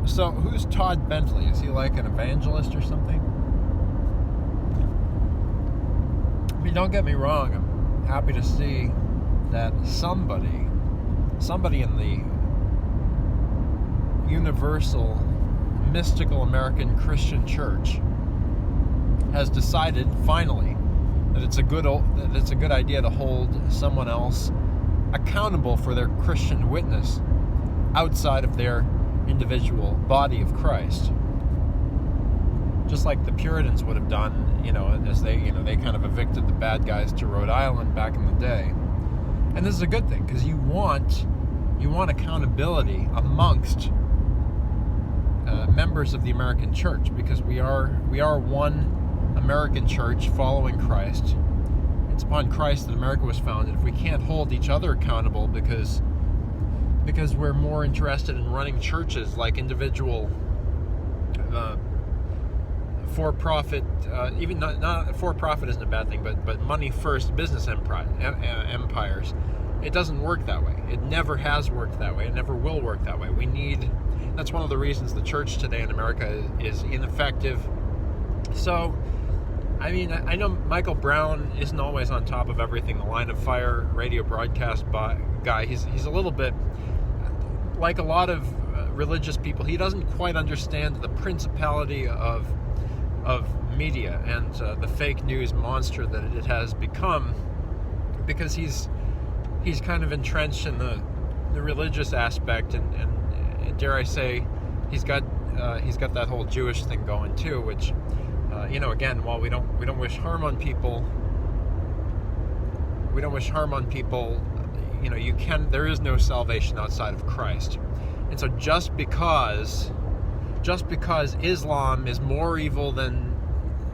So, who's Todd Bentley? Is he like an evangelist or something? I mean, don't get me wrong. I'm happy to see that somebody in the universal, mystical American Christian church has decided finally that it's a good idea to hold someone else accountable for their Christian witness outside of their individual body of Christ. Just like the Puritans would have done, as they kind of evicted the bad guys to Rhode Island back in the day. And this is a good thing, because you want accountability amongst members of the American church, because we are one American church following Christ. It's upon Christ that America was founded. If we can't hold each other accountable because we're more interested in running churches like individual for-profit, even not for-profit isn't a bad thing, but money-first business empires, it doesn't work that way. It never has worked that way. It never will work that way. That's one of the reasons the church today in America is ineffective. So, I mean, I know Michael Brown isn't always on top of everything. The Line of Fire radio broadcast guy, he's a little bit like a lot of religious people. He doesn't quite understand the principality of media and the fake news monster that it has become, because he's kind of entrenched in the religious aspect, and dare I say, he's got that whole Jewish thing going too, which again, while we don't wish harm on people, there is no salvation outside of Christ. And so just because Islam is more evil than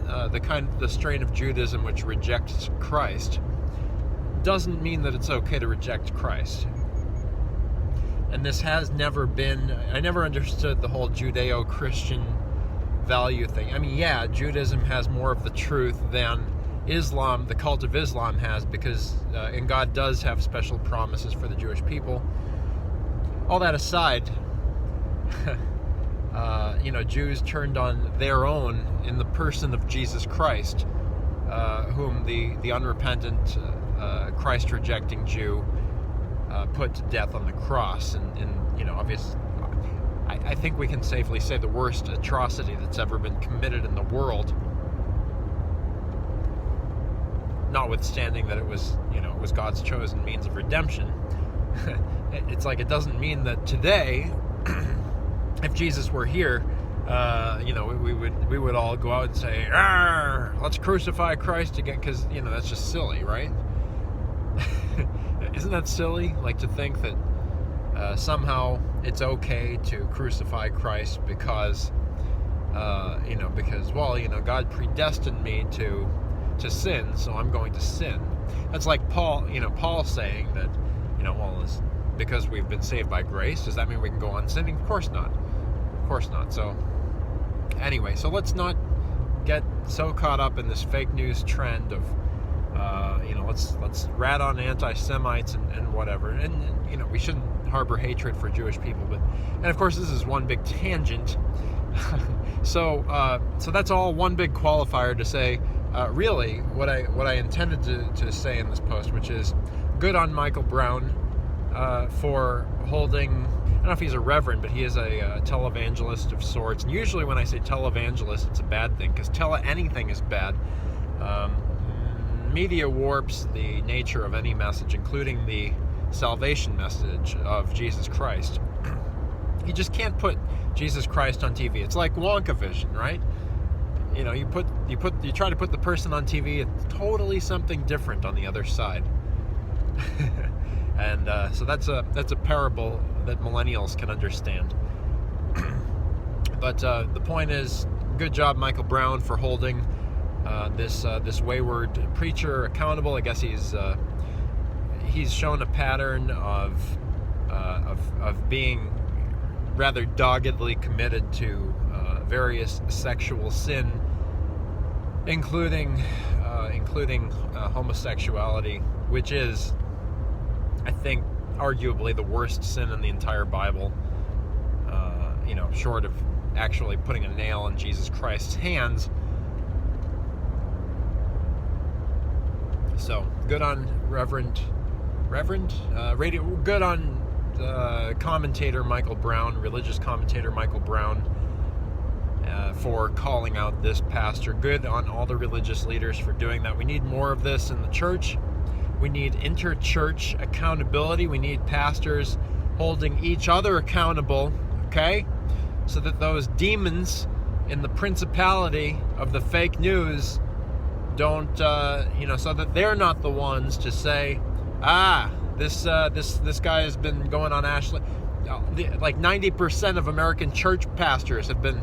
the strain of Judaism which rejects Christ, doesn't mean that it's okay to reject Christ. And this has never been, I never understood the whole Judeo-Christian value thing. I mean, yeah, Judaism has more of the truth than Islam, the cult of Islam, has, because and God does have special promises for the Jewish people. All that aside, Jews turned on their own in the person of Jesus Christ, whom the unrepentant, Christ-rejecting Jew put to death on the cross. And obviously, I think we can safely say the worst atrocity that's ever been committed in the world, notwithstanding that it was God's chosen means of redemption. It's like, it doesn't mean that today, if Jesus were here, we would all go out and say, let's crucify Christ again, because that's just silly, right? Isn't that silly? Like, to think that somehow it's okay to crucify Christ because God predestined me to sin, so I'm going to sin. That's like Paul saying that, because we've been saved by grace, does that mean we can go on sinning? Of course not. So anyway, so let's not get so caught up in this fake news trend of let's rat on anti-Semites and whatever, and we shouldn't harbor hatred for Jewish people, and of course this is one big tangent. So that's all one big qualifier to say really what I intended to say in this post, which is good on Michael Brown for holding, I don't know if he's a reverend, but he is a televangelist of sorts. And usually when I say televangelist, it's a bad thing, because anything is bad. Media warps the nature of any message, including the salvation message of Jesus Christ. You just can't put Jesus Christ on TV. It's like WonkaVision, right? You try to put the person on TV, it's totally something different on the other side. And so that's a parable that millennials can understand. But the point is, good job, Michael Brown, for holding this wayward preacher accountable. I guess he's shown a pattern of being rather doggedly committed to various sexual sin, including homosexuality, which is, I think, arguably the worst sin in the entire Bible. short of actually putting a nail in Jesus Christ's hands. So good on Reverend, radio. Good on commentator Michael Brown, religious commentator Michael Brown, for calling out this pastor. Good on all the religious leaders for doing that. We need more of this in the church. We need inter-church accountability. We need pastors holding each other accountable, okay? So that those demons in the principality of the fake news don't, so that they're not the ones to say, this guy has been going on Ashley. Like 90% of American church pastors have been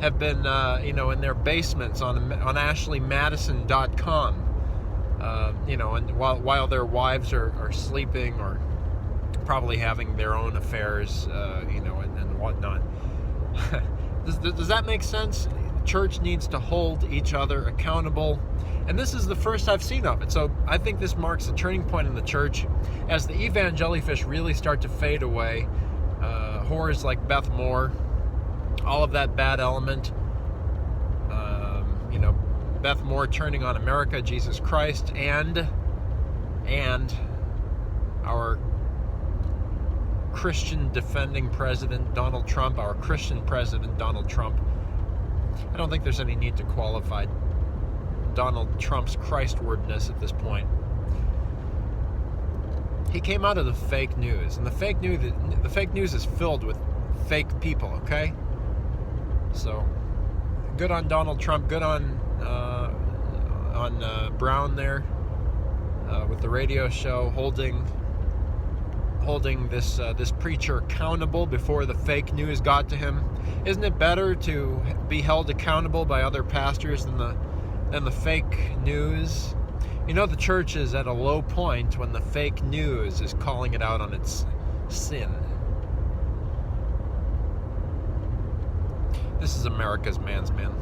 in their basements on AshleyMadison.com, and while their wives are sleeping or probably having their own affairs, and whatnot. Does that make sense? Church needs to hold each other accountable, and this is the first I've seen of it. So I think this marks a turning point in the church as the evangelifish really start to fade away. Whores like Beth Moore, all of that bad element. Beth Moore turning on America, Jesus Christ, and our Christian defending president Donald Trump, our Christian president Donald Trump. I don't think there's any need to qualify Donald Trump's Christwardness at this point. He came out of the fake news, and the fake news is filled with fake people, okay? So good on Donald Trump, good on Brown there with the radio show, holding this preacher accountable before the fake news got to him. Isn't it better to be held accountable by other pastors than the fake news? The church is at a low point when the fake news is calling it out on its sin. This is America's Man's Man.